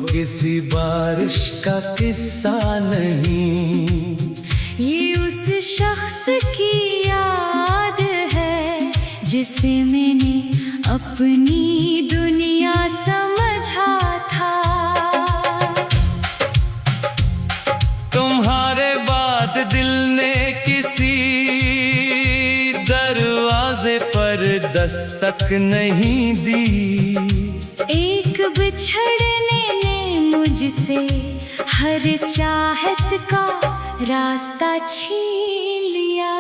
किसी बारिश का किस्सा नहीं, ये उस शख्स की याद है जिसे मैंने अपनी दुनिया समझा था। तुम्हारे बाद दिल ने किसी दरवाजे पर दस्तक नहीं दी, एक बिछड़ने ने मुझसे हर चाहत का रास्ता छीन लिया।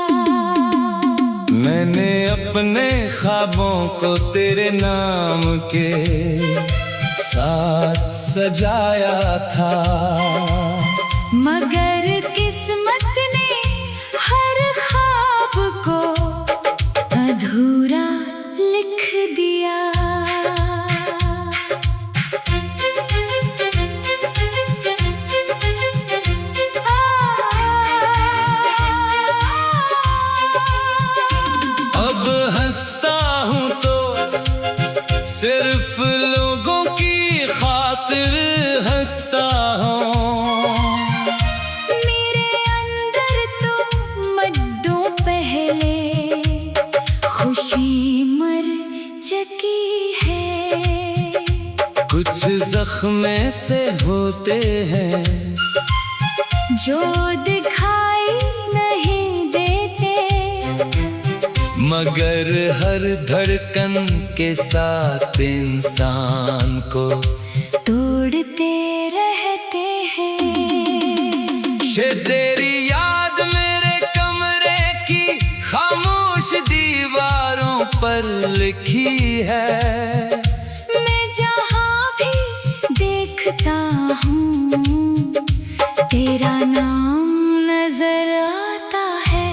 मैंने अपने ख्वाबों को तेरे नाम के साथ सजाया था, मगर किस्मत ने हर ख्वाब को अधूरा लिख दिया। अब हंसता हूँ तो सिर्फ लोगों की खातिर हंसता हूँ। मेरे अंदर तो मद्दों पहले खुशी मर चुकी है। कुछ जख्म से होते हैं जो दिखाई नहीं देते, मगर हर धड़कन के साथ इंसान को तोड़ते रहते हैं। तेरी याद मेरे कमरे की खामोश दीवारों पर लिखी है। मैं जहाँ भी देखता हूँ तेरा नाम नजर आता है।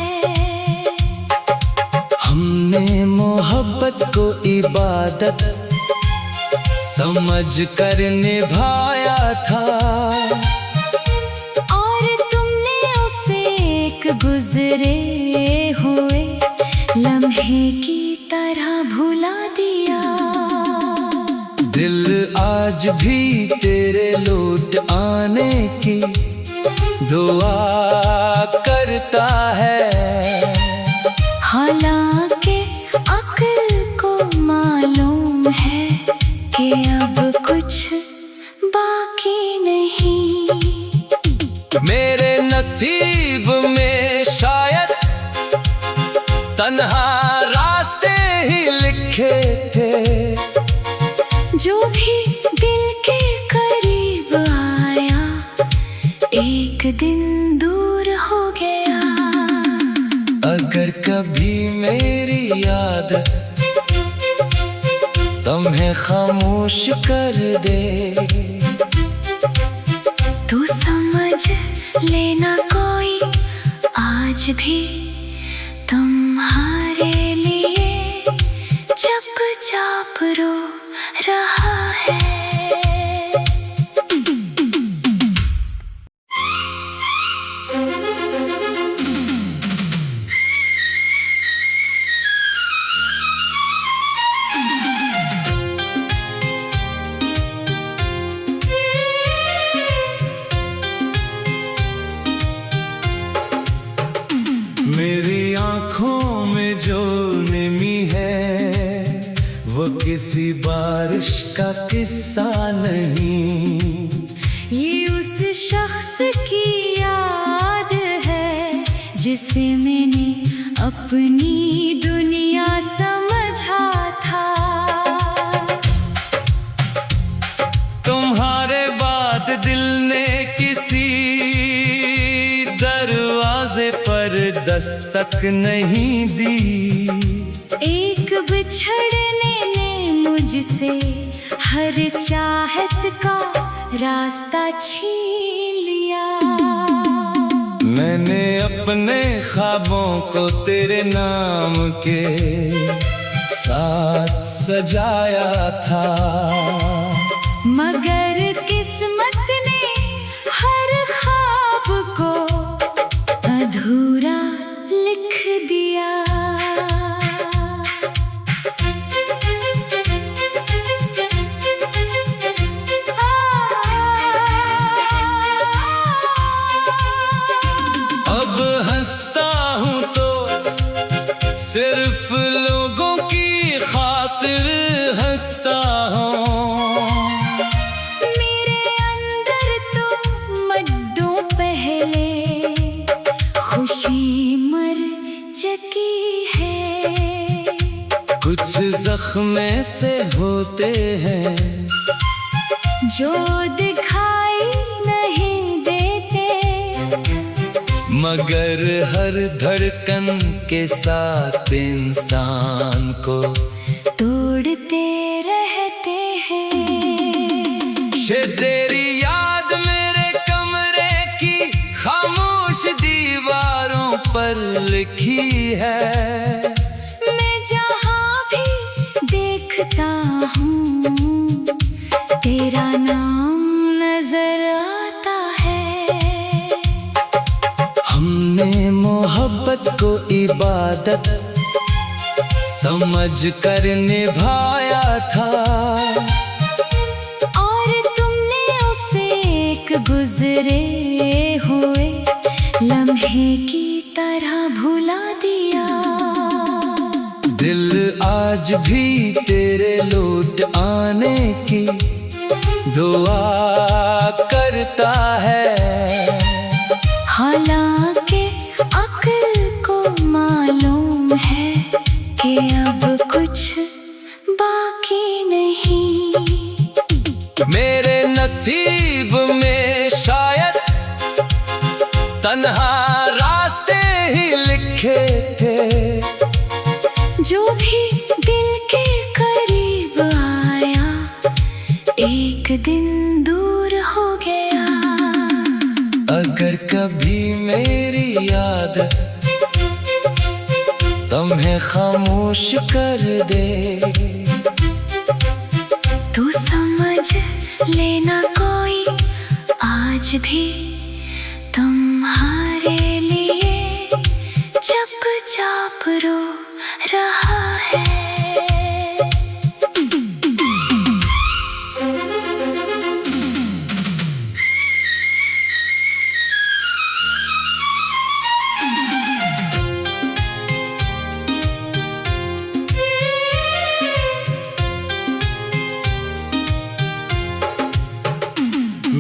हमने मोहब्बत को इबादत समझ कर निभाया था, और तुमने उसे एक गुजरे हुए लम्हे की तरह भुला दिया। दिल आज भी तेरे लौट आने की दुआ करता है। हालांकि अक्ल को मालूम है कि अब कुछ बाकी नहीं। मेरे नसीब में शायद तन्हा रास्ते ही लिखे थे, जो भी दिल के करीब आया एक दिन दूर हो गया। अगर कभी मेरी याद तुम्हें खामोश कर दे, तू समझ लेना कोई आज भी तुम्हारे लिए चुपचाप रो रहा है। मेरी आँखों में जो नमी है वो किसी बारिश का किस्सा नहीं, ये उस शख्स की याद है जिसे मैंने अपनी दुनिया समझा था। तुम्हारे बाद दिल ने किसी दरवाजे पर दस्तक नहीं दी, एक बिछड़ने ने मुझसे हर चाहत का रास्ता छीन लिया। मैंने अपने ख्वाबों को तेरे नाम के साथ सजाया था, मगर किस्मत ने हर ख्वाब को अधूरा लिख दिया। सिर्फ लोगों की खातिर हंसता हूँ। मेरे अंदर तो मड्डों पहले खुशी मर चुकी है। कुछ जख्म ऐसे होते हैं जो दिखाई नहीं देते, मगर हर धड़कन के साथ इंसान को तोड़ते रहते हैं। तेरी याद मेरे कमरे की खामोश दीवारों पर लिखी है। मैं जहाँ भी देखता हूँ तेरा नाम नजर आता है। हमने मोहब्बत को इबादत समझ कर निभाया था, और तुमने उसे एक गुजरे हुए लम्हे की तरह भुला दिया। दिल आज भी तेरे लौट आने की दुआ करता है। हालांकि अक्ल को मालूम है कि अब कुछ बाकी नहीं। मेरे नसीब में शायद तन्हा रास्ते ही लिखे थे। जो भी दिल के करीब आया एक दिन दूर हो गया। अगर कभी मेरी याद तुम्हें खामोश कर दे, तू समझ लेना कोई आज भी तुम्हारे लिए चुपचाप रो रहा है।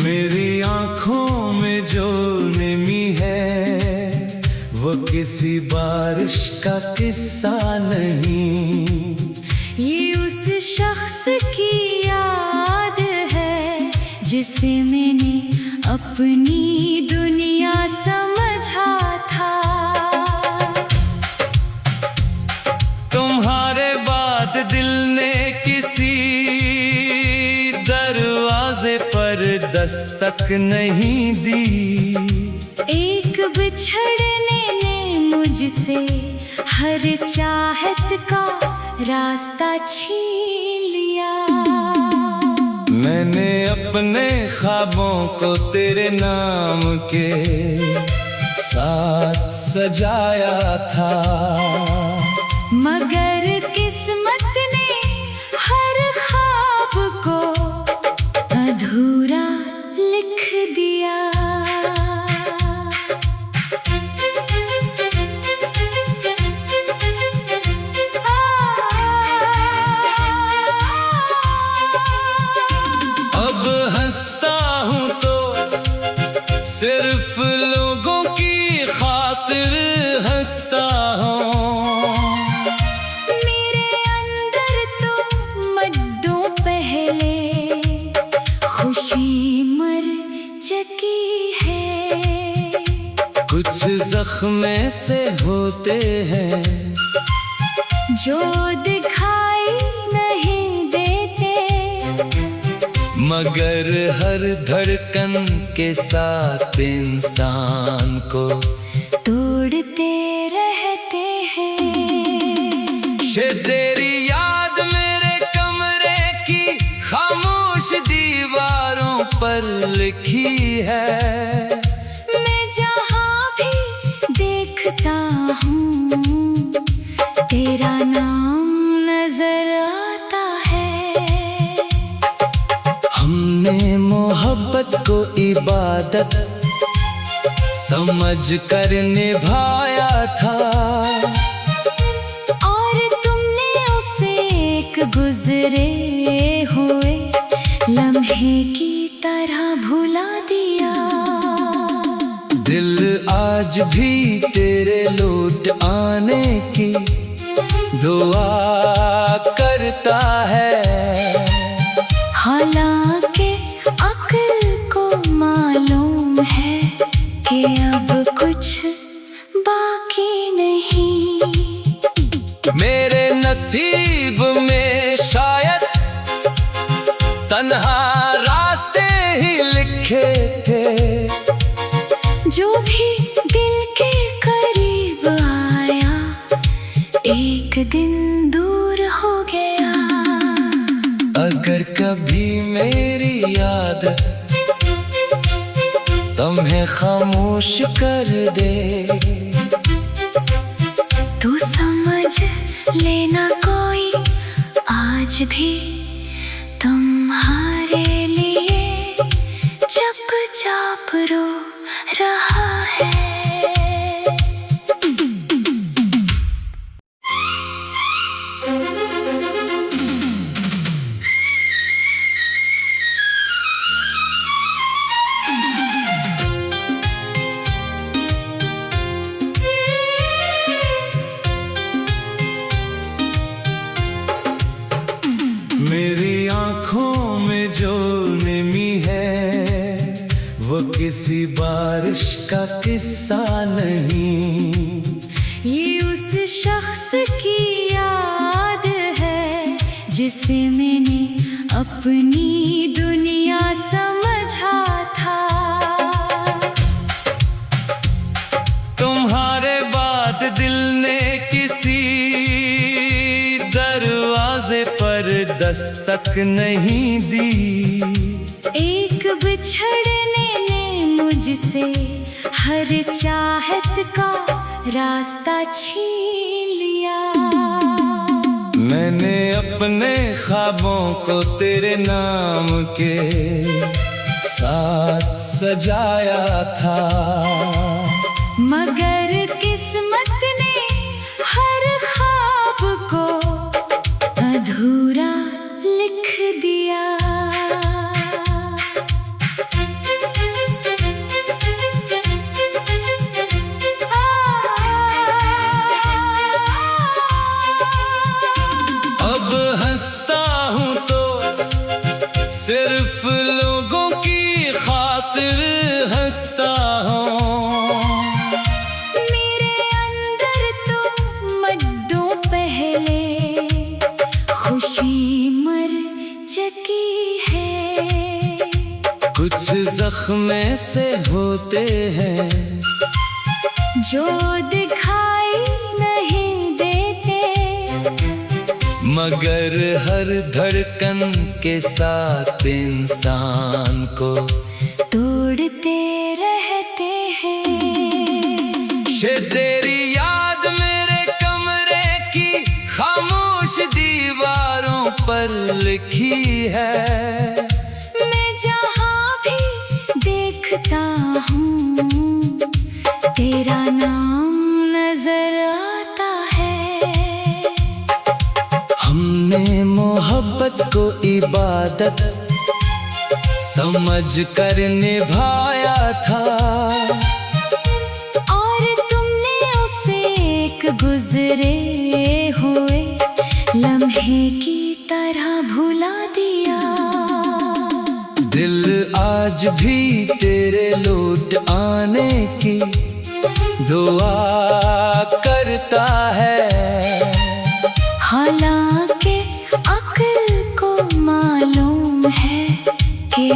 मेरी आँखों में जो नमी है वो किसी बारिश का किस्सा नहीं। ये उस शख्स की याद है जिसे मैंने अपनी दुनिया समझा था। तुम्हारे बाद दिल ने किसी दरवाजे पर दस्तक नहीं दी। एक बिछड़ने ने मुझसे हर चाहत का रास्ता छीन लिया। मैंने अपने ख्वाबों को तेरे नाम के साथ सजाया था, मगर किस्मत ने हर ख्वाब को अधूरा लिख दिया। अब हंसता हूँ तो सिर्फ लोगों की खातिर हंसता हूँ। मेरे अंदर तो मड्डों पहले खुशी मर चुकी है। कुछ जख्म ऐसे होते हैं जो दिखाई नहीं देते, मगर हर धड़कन के साथ इंसान को तोड़ते रहते हैं। तेरी याद मेरे कमरे की खामोश दीवारों पर लिखी है। मैं जहाँ भी देखता हूँ तेरा नाम नजर आता है। हमने मोहब्बत को इबादत समझ कर निभाया था, गुजरे हुए लम्हे की तरह भुला दिया। दिल आज भी तेरे लौट आने की दुआ करता है। हालांकि अक्ल को मालूम है कि अब कुछ बाकी नहीं। मेरे नसीब में शायद तन्हा रास्ते ही लिखे थे। जो भी दिल के करीब आया एक दिन दूर हो गया। अगर कभी मेरी याद तुम्हें खामोश कर दे तू समझ लेना कोई आज भी तुम्हारे लिए चुपचाप रो रहा है। मेरी आँखों में जो नमी है वो किसी बारिश का किस्सा नहीं। ये उस शख्स की याद है जिसे मैंने अपनी दुनिया समझा था। तुम्हारे बाद दिल ने किसी दरवाजे पर दस्तक नहीं दी। एक बिछड़ने ने मुझसे हर चाहत का रास्ता छीन लिया। मैंने अपने ख्वाबों को तेरे नाम के साथ सजाया था। मगर किस्मत ने हर ख्वाब को अधूरा लिख दिया। अब हंसता हूँ तो सिर्फ लोगों की खातिर हंसता हूँ। मेरे अंदर तो मड्डों पहले खुशी मर चुकी है। कुछ जख्म से होते हैं जो दिखाई नहीं देते। मगर हर धड़कन के साथ इंसान को तोड़ते रहते हैं। तेरी याद मेरे कमरे की खामोश दीवारों पर लिखी है। मैं जहाँ भी देखता हूँ तेरा नाम नजर आता है। हमने मोहब्बत को इबादत समझ कर निभाया था। और तुमने उसे एक गुजरे हुए लम्हे की तरह भुला दिया। दिल आज भी तेरे लौट आने की दुआ करता है। हालांकि अक्ल को मालूम है कि